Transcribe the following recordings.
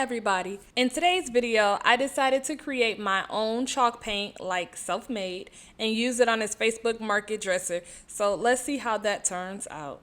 everybody. In today's video, I decided to create my own chalk paint, like self-made, and use it on this Facebook Market dresser. So let's see how that turns out.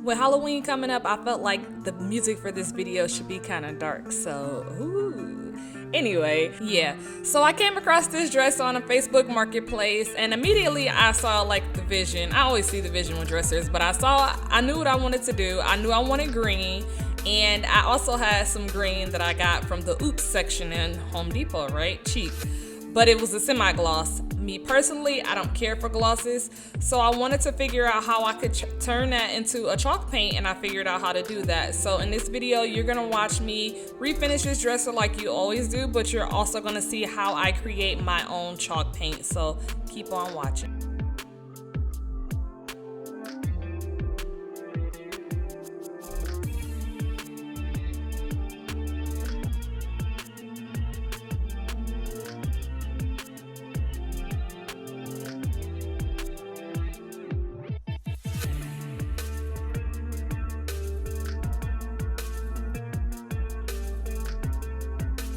With Halloween coming up, I felt like the music for this video should be kind of dark, so Anyway, yeah. So I came across this dress on a Facebook Marketplace, and immediately I saw like the vision. I always see the vision with dressers, but I knew what I wanted to do. I knew I wanted green, and I also had some green that I got from the Oops section in Home Depot, right? Cheap. But it was a semi-gloss. Me personally, I don't care for glosses, so I wanted to figure out how I could turn that into a chalk paint, and I figured out how to do that. So in this video, you're gonna watch me refinish this dresser like you always do, but you're also gonna see how I create my own chalk paint, so keep on watching.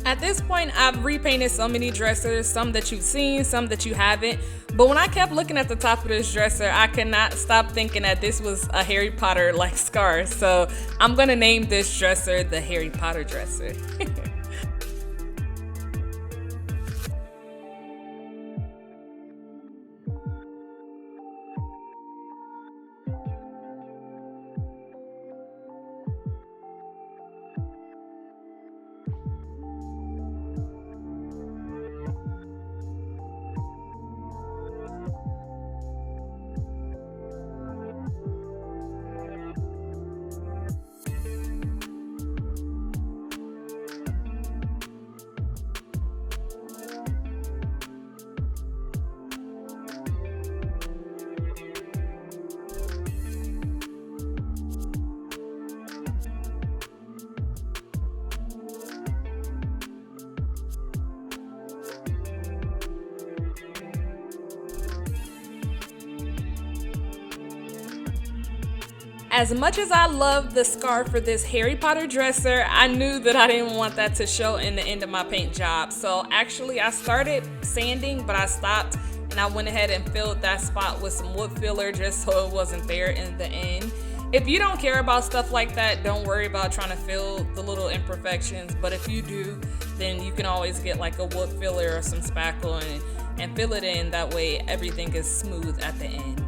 At this point, I've repainted so many dressers, some that you've seen, some that you haven't. But when I kept looking at the top of this dresser, I could not stop thinking that this was a Harry Potter like scar. So I'm gonna name this dresser the Harry Potter dresser. As much as I love the scarf for this Harry Potter dresser, I knew that I didn't want that to show in the end of my paint job. So actually I started sanding, but I stopped and I went ahead and filled that spot with some wood filler just so it wasn't there in the end. If you don't care about stuff like that, don't worry about trying to fill the little imperfections. But if you do, then you can always get like a wood filler or some spackle and fill it in. That way everything is smooth at the end.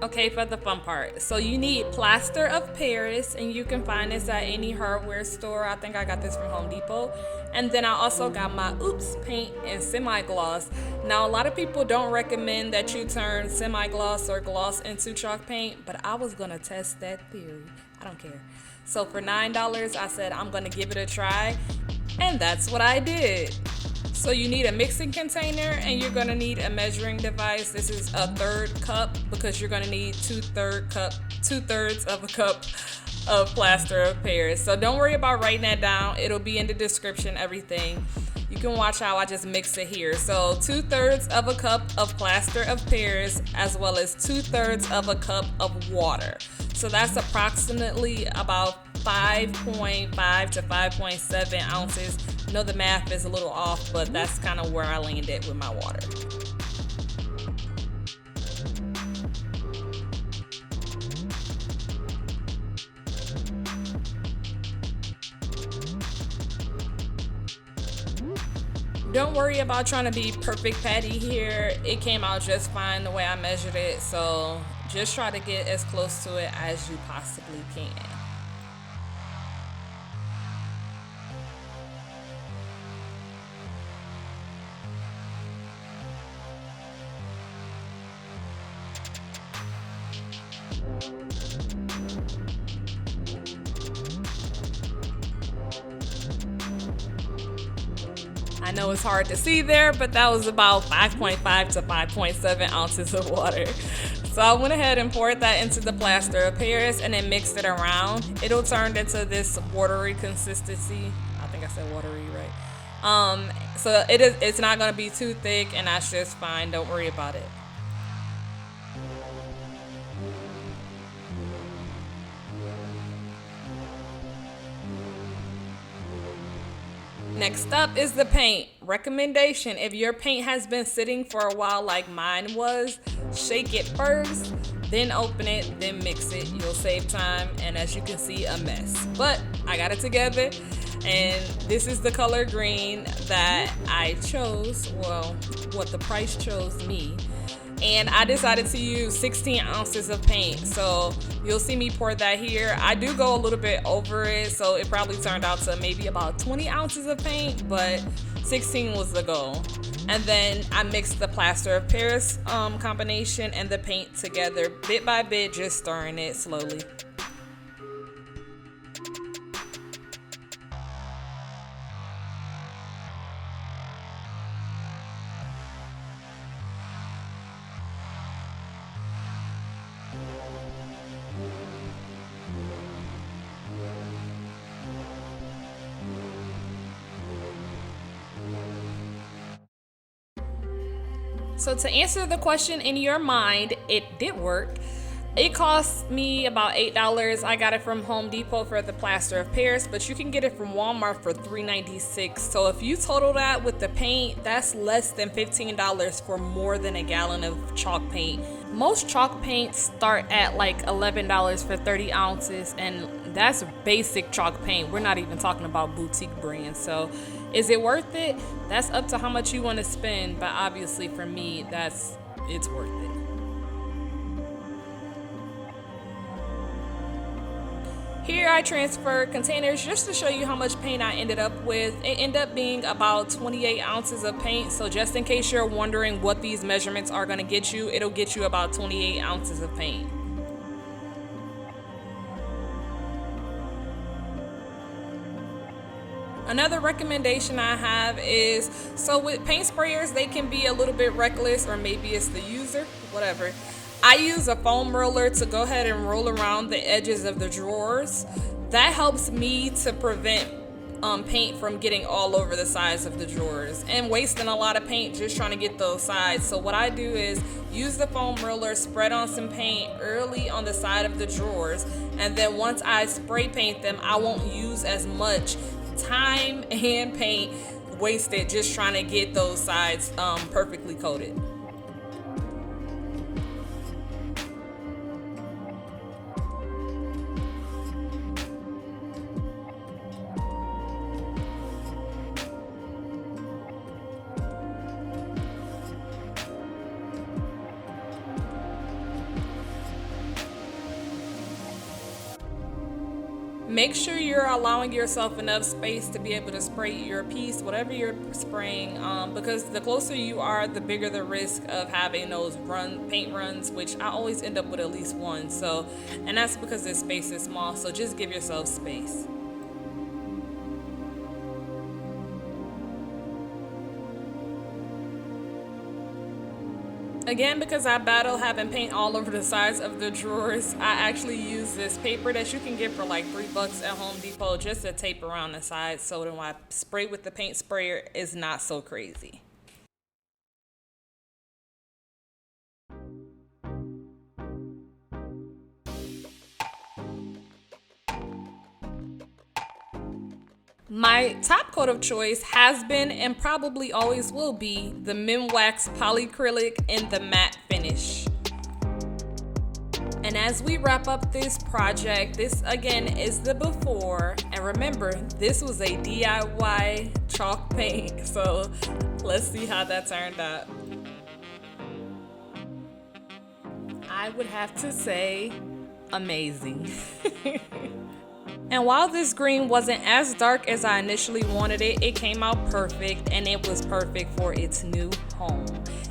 Okay, for the fun part. So you need Plaster of Paris, and you can find this at any hardware store. I think I got this from Home Depot. And then I also got my Oops paint and semi-gloss. Now, a lot of people don't recommend that you turn semi-gloss or gloss into chalk paint, but I was gonna test that theory. I don't care. So for $9, I said I'm gonna give it a try, and that's what I did. So you need a mixing container, and you're gonna need a measuring device. This is a 1/3 cup because you're gonna need 2/3 of a cup of Plaster of Paris. So don't worry about writing that down. It'll be in the description, everything. You can watch how I just mix it here. So 2/3 of a cup of Plaster of Paris, as well as 2/3 of a cup of water. So that's approximately about 5.5 to 5.7 ounces. I know the math is a little off, but that's kind of where I landed with my water. Don't worry about trying to be perfect patty here. It came out just fine the way I measured it, so just try to get as close to it as you possibly can. I know it's hard to see there, but that was about 5.5 to 5.7 ounces of water. So I went ahead and poured that into the plaster of Paris and then mixed it around. It'll turn into this watery consistency. I think I said watery, right? So it's not gonna be too thick, and that's just fine. Don't worry about it. Next up is the paint. Recommendation: if your paint has been sitting for a while like mine was, shake it first, then open it, then mix it. You'll save time, and as you can see, a mess. But I got it together, and this is the color green that I chose, well, what the price chose me. And I decided to use 16 ounces of paint. So you'll see me pour that here. I do go a little bit over it, so it probably turned out to maybe about 20 ounces of paint, but 16 was the goal. And then I mixed the plaster of Paris combination and the paint together bit by bit, just stirring it slowly. So to answer the question in your mind, it did work. It cost me about $8. I got it from Home Depot for the plaster of Paris, but you can get it from Walmart for $3.96. So if you total that with the paint, that's less than $15 for more than a gallon of chalk paint. Most chalk paints start at like $11 for 30 ounces, and that's basic chalk paint. We're not even talking about boutique brands. So is it worth it? That's up to how much you want to spend, but obviously for me, it's worth it. Here I transferred containers just to show you how much paint I ended up with. It ended up being about 28 ounces of paint. So just in case you're wondering what these measurements are going to get you, it'll get you about 28 ounces of paint. Another recommendation I have is, so with paint sprayers, they can be a little bit reckless, or maybe it's the user, whatever. I use a foam roller to go ahead and roll around the edges of the drawers. That helps me to prevent paint from getting all over the sides of the drawers and wasting a lot of paint just trying to get those sides. So what I do is use the foam roller, spread on some paint early on the side of the drawers, and then once I spray paint them, I won't use as much time and paint wasted just trying to get those sides perfectly coated. Make sure you're allowing yourself enough space to be able to spray your piece, whatever you're spraying, because the closer you are, the bigger the risk of having those paint runs, which I always end up with at least one. So, and that's because the space is small, so just give yourself space. Again, because I battle having paint all over the sides of the drawers, I actually use this paper that you can get for like $3 at Home Depot just to tape around the sides, so that when I spray with the paint sprayer, it's not so crazy. My top coat of choice has been and probably always will be the Minwax Polycrylic in the matte finish. And as we wrap up this project, this again is the before. And remember, this was a DIY chalk paint. So let's see how that turned out. I would have to say amazing. And while this green wasn't as dark as I initially wanted it, it came out perfect, and it was perfect for its new home.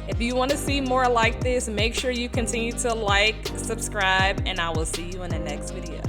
If you want to see more like this, make sure you continue to like, subscribe, and I will see you in the next video.